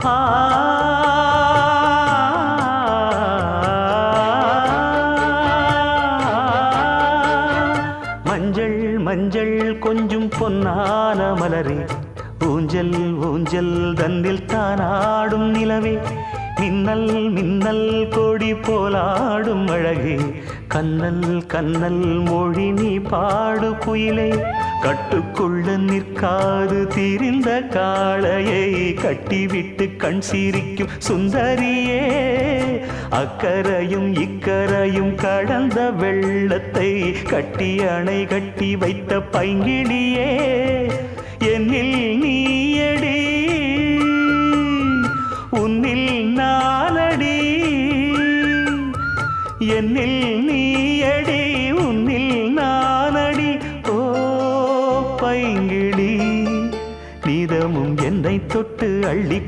ஆ மஞ்சள் மஞ்சள் கொஞ்சம் பொன்னான மலரே ஊஞ்சல் ஊஞ்சல் தன்னில் தானாடும் நிலவே மின்னல் மின்னல் கொடி போலாடும் அழகே கண்ணல் கண்ணல் மொழி நீ பாடு குயிலே கட்டுக்குள்ள நிற்காது திரிந்த காளையை கட்டிவிட்டு கண் சிரிக்கும் சுந்தரியே அக்கரையும் இக்கரையும் கடந்த வெள்ளத்தை கட்டி அணை கட்டி வைத்த பைங்கிளியே என்னில் நீயடி உன்னில் நானடி என்னில் நீயடி உன்னில் நானடி ஓ பைங்கிளி நீதமும் என்னை தொட்டு அள்ளி